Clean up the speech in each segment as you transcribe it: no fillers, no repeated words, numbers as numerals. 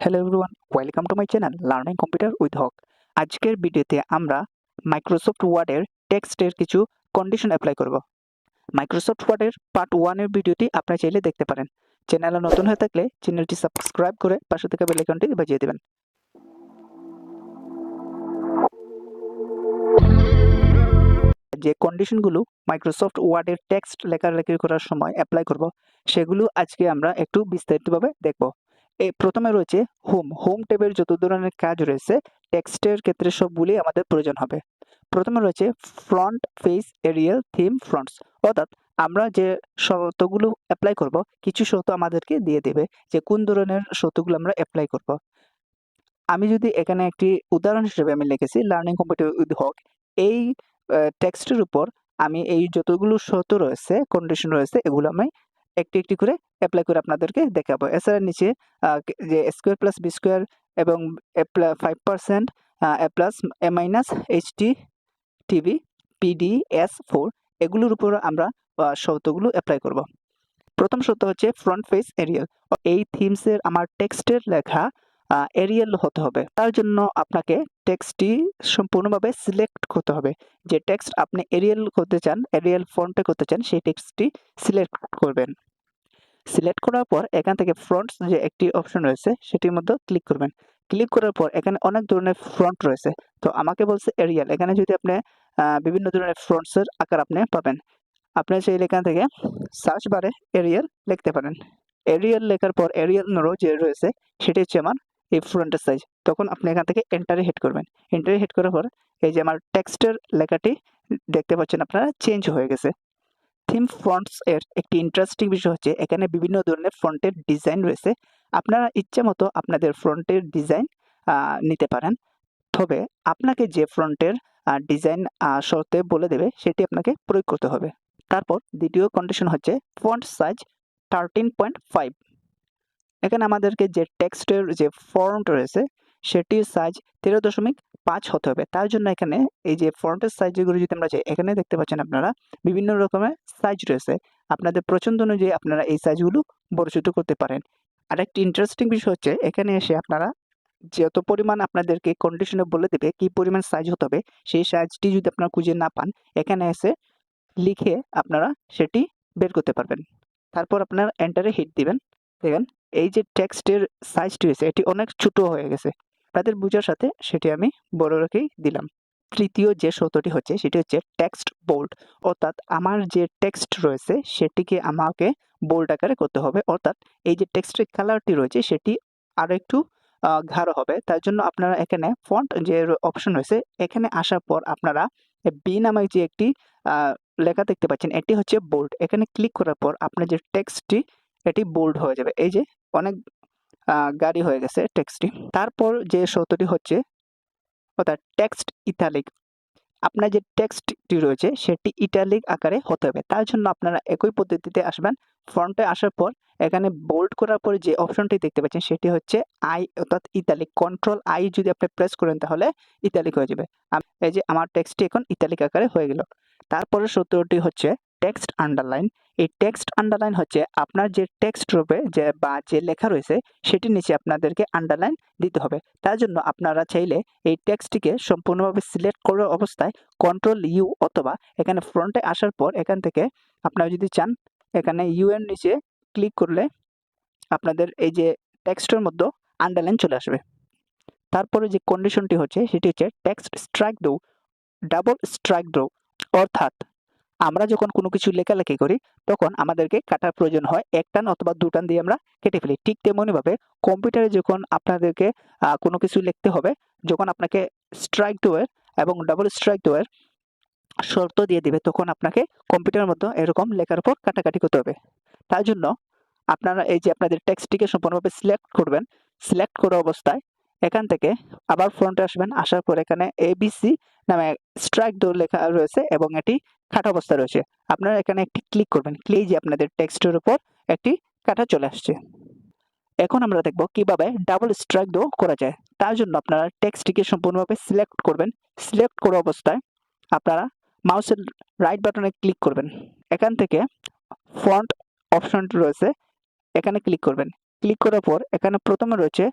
Hello everyone, welcome to my channel learning computer with Haq. আজকের ভিডিওতে আমরা মাইক্রোসফট ওয়ার্ডের টেক্সটের কিছু কন্ডিশন অ্যাপ্লাই করব। মাইক্রোসফট ওয়ার্ডের পার্ট 1 এর ভিডিওটি আপনারা চাইলে দেখতে পারেন। চ্যানেলে নতুন হয়ে থাকলে চ্যানেলটি সাবস্ক্রাইব করে পাশে থাকা বেল আইকনটি বাজিয়ে দিবেন। যে কন্ডিশনগুলো মাইক্রোসফট ওয়ার্ডের টেক্সট লেখালেখি করার সময় অ্যাপ্লাই করব, সেগুলো আজকে আমরা একটু বিস্তারিতভাবে দেখব। প্রথমে রয়েছে হোম ট্যাবের যত ধরনের কাজ রয়েছে টেক্সটের ক্ষেত্রে সবগুলি আমাদের প্রয়োজন হবে। প্রথমে রয়েছে front face aerial theme fronts, অর্থাৎ আমরা যে শর্তগুলো অ্যাপ্লাই করব কিছু শর্ত আমাদেরকে দিয়ে দেবে যে কোন ধরনের শর্তগুলো আমরা অ্যাপ্লাই করব। আমি যদি এখানে একটি উদাহরণ হিসেবে আমি লিখেছি লার্নিং কম্পিউটার উইথ হক, এই টেক্সটের উপর আমি এই যতগুলো শর্ত রয়েছে কন্ডিশন রয়েছে এগুলো আমি একটি একটি করে অ্যাপ্লাই করে আপনাদেরকে দেখাবো। এছাড়া নিচে যে স্কোয়ার প্লাস বি স্কোয়ার এবং 5% এ প্লাস এ মাইনাস এইচটি টিভি পিডিএস4 এগুলোর উপর আমরা শর্তগুলো অ্যাপ্লাই করব। প্রথম শর্ত হচ্ছে ফ্রন্ট ফেস এরিয়াল। এই থিমসের আমার টেক্সটের লেখা এরিয়াল হতে হবে। তার জন্য আপনাকে টেক্সটটি সম্পূর্ণভাবে সিলেক্ট করতে হবে। যে টেক্সট আপনি এরিয়াল করতে চান, এরিয়াল ফন্টে করতে চান, সেই টেক্সটটি সিলেক্ট করবেন। সিলেক্ট করার পর এখান থেকে ফ্রন্টস যে একটি অপশন রয়েছে সেটির মধ্যে ক্লিক করবেন। ক্লিক করার পর এখানে অনেক ধরনের ফ্রন্ট রয়েছে, তো আমাকে বলছে এরিয়াল। এখানে যদি আপনি বিভিন্ন ধরনের ফ্রন্টসের আকার আপনি পাবেন, আপনি সেই এখান থেকে সার্চ বারে এরিয়াল লিখতে পারেন। এরিয়াল লেখার পর এরিয়াল রো যে রয়েছে সেটি হচ্ছে আমার এই ফ্রন্টের সাইজ। তখন আপনি এখান থেকে এন্টারে হিট করবেন। এন্টারে হিট করার পর এই যে আমার টেক্সটের লেখাটি দেখতে পাচ্ছেন আপনারা চেঞ্জ হয়ে গেছে। থিম ফন্টস এর একটি ইন্টারেস্টিং বিষয় হচ্ছে এখানে বিভিন্ন ধরনের ফন্টের ডিজাইন রয়েছে। আপনারা ইচ্ছে মতো আপনাদের ফন্টের ডিজাইন নিতে পারেন, তবে আপনাকে যে ফন্টের ডিজাইন শর্তে বলে দেবে সেটি আপনাকে প্রয়োগ করতে হবে। তারপর দ্বিতীয় কন্ডিশন হচ্ছে ফন্ট সাইজ 13.5। এখানে আমাদেরকে যে টেক্সটের যে ফন্ট রয়েছে সেটির সাইজ 13.5 হতে হবে। তার জন্য এখানে এই যে ফন্টের সাইজ যেগুলো যদি আমরা চাই, এখানে দেখতে পাচ্ছেন আপনারা বিভিন্ন রকমের সাইজ রয়েছে। আপনাদের পছন্দ অনুযায়ী আপনারা এই সাইজগুলো বড় ছোট করতে পারেন। আরেকটি ইন্টারেস্টিং বিষয় হচ্ছে এখানে এসে আপনারা যত পরিমাণ আপনাদেরকে কন্ডিশনে বলে দেবে কি পরিমাণ সাইজ হতে হবে, সেই সাইজটি যদি আপনারা খুঁজে না পান এখানে এসে লিখে আপনারা সেটি বের করতে পারবেন। তারপর আপনারা এন্টারে হিট দিবেন। দেখেন এই যে টেক্সটের সাইজটি রয়েছে এটি অনেক ছোট হয়ে গেছে। আপনাদের বোঝার সাথে সেটি আমি বড় রেখেই দিলাম। তৃতীয় যে শর্তটি হচ্ছে সেটি হচ্ছে টেক্সট বোল্ড, অর্থাৎ আমার যে টেক্সট রয়েছে সেটিকে আমাকে বোল্ড আকারে করতে হবে। অর্থাৎ এই যে টেক্সটের কালারটি রয়েছে সেটি আরো একটু গাঢ় হবে। তার জন্য আপনারা এখানে ফন্ট যে অপশন রয়েছে এখানে আসার পর আপনারা বি নামে যে একটি লেখা দেখতে পাচ্ছেন এটি হচ্ছে বোল্ড। এখানে ক্লিক করার পর আপনার যে টেক্সটটি এটি বোল্ড হয়ে যাবে। এই যে অনেক গাঢ় হয়ে গেছে টেক্সটটি। তারপর যে শর্তটি হচ্ছে অর্থাৎ টেক্সট ইটালিক। আপনার যে টেক্সটটি রয়েছে সেটি ইটালিক আকারে হতে হবে। তার জন্য আপনারা একই পদ্ধতিতে আসবেন। ফ্রন্টে আসার পর এখানে বোল্ড করার পর যে অপশনটি দেখতে পাচ্ছেন সেটি হচ্ছে আই, অর্থাৎ ইটালিক। কন্ট্রোল আই যদি আপনি প্রেস করেন তাহলে ইটালিক হয়ে যাবে। এই যে আমার টেক্সটটি এখন ইটালিক আকারে হয়ে গেল। তারপরে সূত্রটি হচ্ছে টেক্সট আন্ডারলাইন। এই টেক্সট আন্ডারলাইন হচ্ছে আপনার যে টেক্সট রূপে যে বা যে লেখা রয়েছে সেটির নিচে আপনাদেরকে আন্ডারলাইন দিতে হবে। তার জন্য আপনারা চাইলে এই টেক্সটটিকে সম্পূর্ণভাবে সিলেক্ট করার অবস্থায় কন্ট্রোল ইউ অথবা এখানে ফ্রন্টে আসার পর এখান থেকে আপনারা যদি চান এখানে ইউ এর নিচে ক্লিক করলে আপনাদের এই যে টেক্সটের মধ্যে আন্ডারলাইন চলে আসবে। তারপরে যে কন্ডিশনটি হচ্ছে সেটি হচ্ছে টেক্সট স্ট্রাইক দো, ডাবল স্ট্রাইক দো, অর্থাৎ আমরা যখন কোনো কিছু লেখালেখি করি তখন আমাদেরকে কাটার প্রয়োজন হয়, এক টান অথবা দু টান দিয়ে আমরা কেটে ফেলি। ঠিক তেমনিভাবে কম্পিউটারে যখন আপনাদেরকে কোনো কিছু লিখতে হবে, যখন আপনাকে স্ট্রাইক দোয়ের এবং ডাবল স্ট্রাইক দোয়ের শর্ত দিয়ে দিবে তখন আপনাকে কম্পিউটারের মধ্যে এরকম লেখার উপর কাটাকাটি করতে হবে। তার জন্য আপনারা এই যে আপনাদের টেক্সটটিকে সম্পূর্ণভাবে সিলেক্ট করবেন। সিলেক্ট করা অবস্থায় এখান থেকে আবার ফ্রন্টে আসবেন। আসার পর এখানে এবিসি নামে স্ট্রাইক দো লেখা রয়েছে এবং এটি কাটা অবস্থা রয়েছে। আপনারা এখানে একটি ক্লিক করবেন। ক্লিক যে আপনাদের টেক্সটের উপর একটি কাটা চলে আসছে। এখন আমরা দেখব কিভাবে ডাবল স্ট্রাইক দো করা যায়। তার জন্য আপনারা টেক্সটটিকে সম্পূর্ণভাবে সিলেক্ট করবেন। সিলেক্ট করা অবস্থায় আপনারা মাউসের রাইট বাটনে ক্লিক করবেন। এখান থেকে ফন্ট অপশনটি রয়েছে এখানে ক্লিক করবেন। ক্লিক করার পর এখানে প্রথমে রয়েছে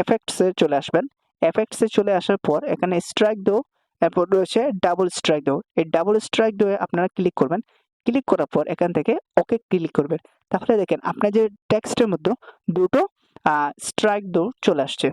এফেক্টসে চলে আসবেন। এফেক্টসে চলে আসার পর এখানে স্ট্রাইক দো, এরপর রয়েছে ডাবল স্ট্রাইক দো। এই ডাবল স্ট্রাইক দোয়ে আপনারা ক্লিক করবেন। ক্লিক করার পর এখান থেকে ওকে ক্লিক করবেন। তাহলে দেখেন আপনার যে টেক্সটের মধ্যে দুটো স্ট্রাইক দো চলে আসছে।